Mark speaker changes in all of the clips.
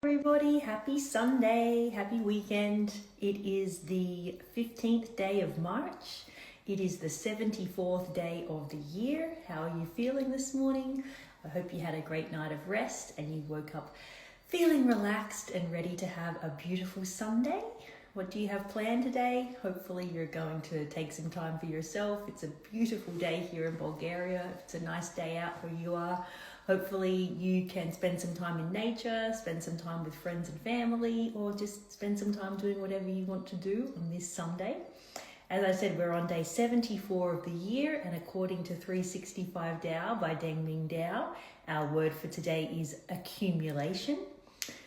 Speaker 1: Everybody, happy Sunday, happy weekend. It is the 15th day of March. It is the 74th day of the year. How are you feeling this morning? I hope you had a great night of rest and you woke up feeling relaxed and ready to have a beautiful Sunday. What do you have planned today? Hopefully you're going to take some time for yourself. It's a beautiful day here in Bulgaria. It's a nice day out where you are. Hopefully you can spend some time in nature, spend some time with friends and family, or just spend some time doing whatever you want to do on this Sunday. As I said, we're on day 74 of the year, and according to 365 Tao by Deng Ming Dao, our word for today is accumulation.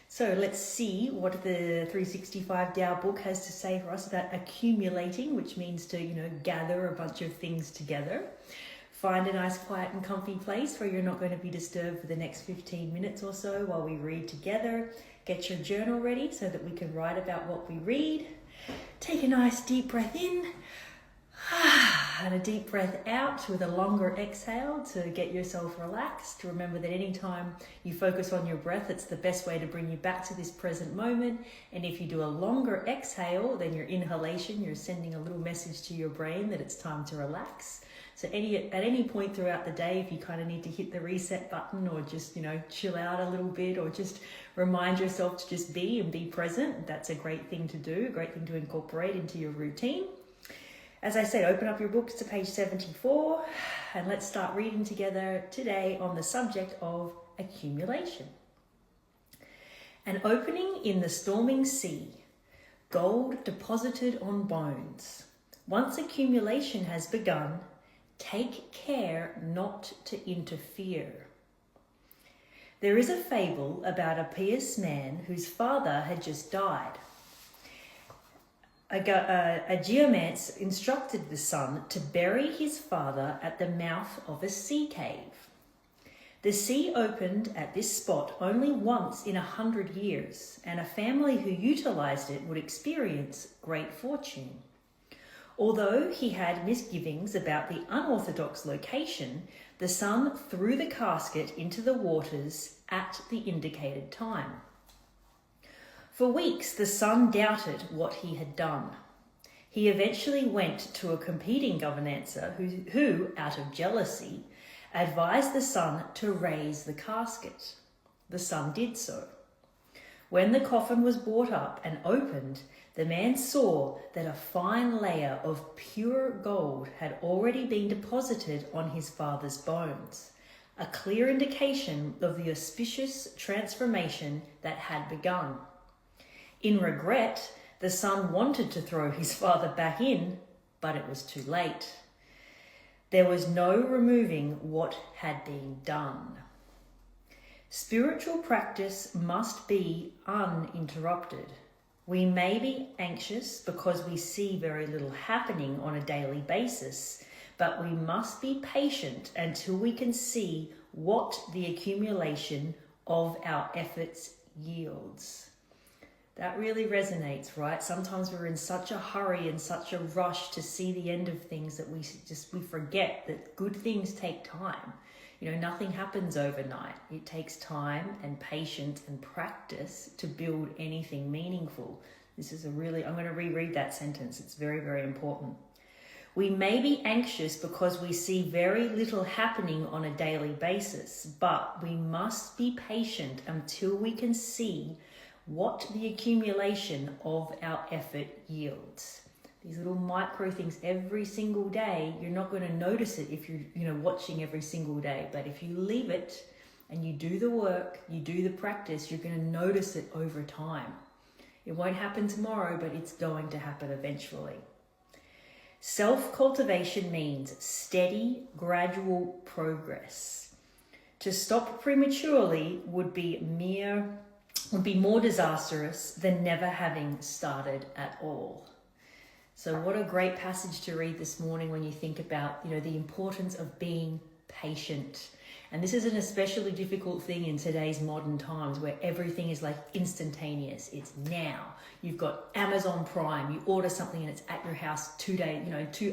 Speaker 1: So let's see what the 365 Tao book has to say for us about accumulating, which means to, gather a bunch of things together. Find a nice, quiet and comfy place where you're not going to be disturbed for the next 15 minutes or so while we read together. Get your journal ready so that we can write about what we read. Take a nice deep breath in and a deep breath out with a longer exhale to get yourself relaxed. Remember that anytime you focus on your breath, it's the best way to bring you back to this present moment. And if you do a longer exhale than your inhalation, you're sending a little message to your brain that it's time to relax. So at any point throughout the day, if you kind of need to hit the reset button or just, chill out a little bit or just remind yourself to just be and be present, that's a great thing to do, a great thing to incorporate into your routine. As I said, open up your books to page 74 and let's start reading together today on the subject of accumulation. An opening in the storming sea, gold deposited on bones. Once accumulation has begun, take care not to interfere. There is a fable about a pious man whose father had just died. A geomant instructed the son to bury his father at the mouth of a sea cave. The sea opened at this spot only once in 100 years, and a family who utilized it would experience great fortune. Although he had misgivings about the unorthodox location, the son threw the casket into the waters at the indicated time. For weeks, the son doubted what he had done. He eventually went to a competing governancer who, out of jealousy, advised the son to raise the casket. The son did so. When the coffin was brought up and opened, the man saw that a fine layer of pure gold had already been deposited on his father's bones, a clear indication of the auspicious transformation that had begun. In regret, the son wanted to throw his father back in, but it was too late. There was no removing what had been done. Spiritual practice must be uninterrupted. We may be anxious because we see very little happening on a daily basis, but we must be patient until we can see what the accumulation of our efforts yields. That really resonates, right? Sometimes we're in such a hurry and such a rush to see the end of things that we forget that good things take time. Nothing happens overnight. It takes time and patience and practice to build anything meaningful. I'm going to reread that sentence. It's very, very important. We may be anxious because we see very little happening on a daily basis, but we must be patient until we can see what the accumulation of our effort yields. These little micro things every single day, you're not going to notice it if you're watching every single day. But if you leave it and you do the work, you do the practice, you're going to notice it over time. It won't happen tomorrow, but it's going to happen eventually. Self-cultivation means steady, gradual progress. To stop prematurely would be more disastrous than never having started at all. So what a great passage to read this morning when you think about, the importance of being patient And this is an especially difficult thing in today's modern times where everything is like instantaneous. It's now. You've got Amazon Prime. You order something and it's at your house 2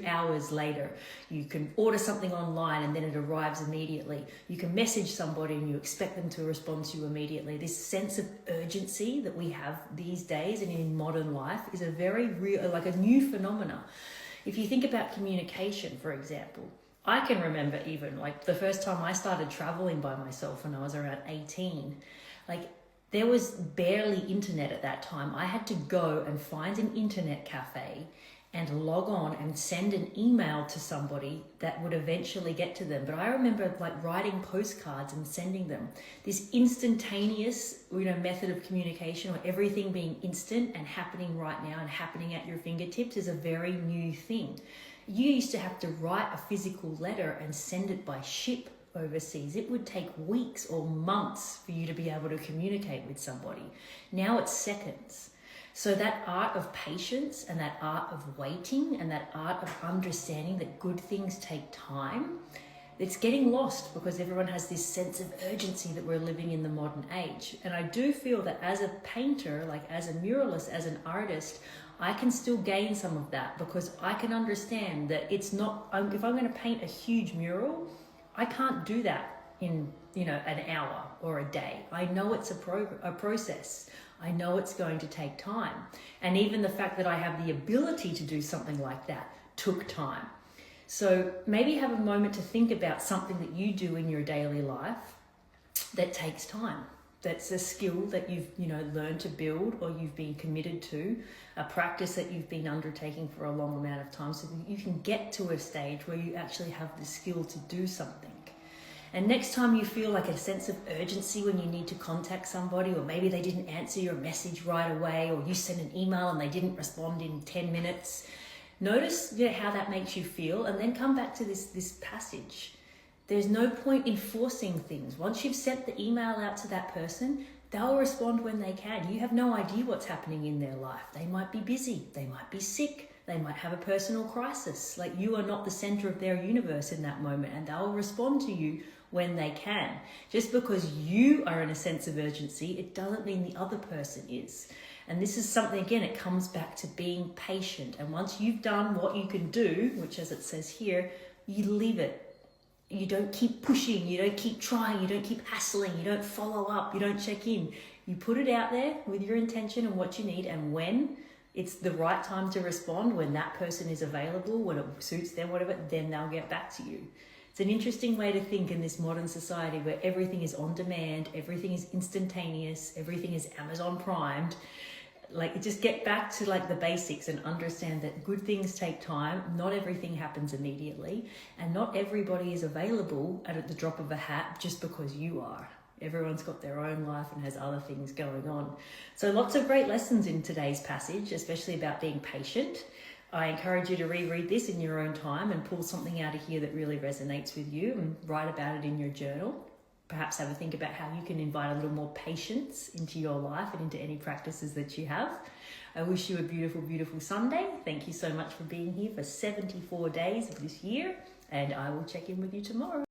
Speaker 1: hours later. You can order something online and then it arrives immediately. You can message somebody and you expect them to respond to you immediately. This sense of urgency that we have these days and in modern life is a very real, like a new phenomena. If you think about communication, for example, I can remember even like the first time I started traveling by myself when I was around 18, like there was barely internet at that time. I had to go and find an internet cafe and log on and send an email to somebody that would eventually get to them. But I remember like writing postcards and sending them. This instantaneous, method of communication, or everything being instant and happening right now and happening at your fingertips, is a very new thing. You used to have to write a physical letter and send it by ship overseas. It would take weeks or months for you to be able to communicate with somebody. Now it's seconds. So that art of patience and that art of waiting and that art of understanding that good things take time, it's getting lost because everyone has this sense of urgency that we're living in the modern age. And I do feel that as a painter, like as a muralist, as an artist, I can still gain some of that because I can understand that it's not, if I'm going to paint a huge mural, I can't do that in, an hour or a day. I know it's a process. I know it's going to take time. And even the fact that I have the ability to do something like that took time. So maybe have a moment to think about something that you do in your daily life that takes time. That's a skill that you've, learned to build or you've been committed to, a practice that you've been undertaking for a long amount of time so that you can get to a stage where you actually have the skill to do something. And next time you feel like a sense of urgency when you need to contact somebody, or maybe they didn't answer your message right away, or you sent an email and they didn't respond in 10 minutes, notice how that makes you feel, and then come back to this passage. There's no point in forcing things. Once you've sent the email out to that person, they'll respond when they can. You have no idea what's happening in their life. They might be busy. They might be sick. They might have a personal crisis. Like, you are not the center of their universe in that moment, and they'll respond to you when they can. Just because you are in a sense of urgency, it doesn't mean the other person is. And this is something, again, it comes back to being patient. And once you've done what you can do, which as it says here, you leave it. You don't keep pushing, you don't keep trying, you don't keep hassling, you don't follow up, you don't check in. You put it out there with your intention and what you need, and when it's the right time to respond, when that person is available, when it suits them, whatever, then they'll get back to you. It's an interesting way to think in this modern society where everything is on demand, everything is instantaneous, everything is Amazon primed. Like, just get back to like the basics and understand that good things take time. Not everything happens immediately, and not everybody is available at the drop of a hat just because you are. Everyone's got their own life and has other things going on. So lots of great lessons in today's passage, especially about being patient. I encourage you to reread this in your own time and pull something out of here that really resonates with you and write about it in your journal. Perhaps have a think about how you can invite a little more patience into your life and into any practices that you have. I wish you a beautiful, beautiful Sunday. Thank you so much for being here for 74 days of this year, and I will check in with you tomorrow.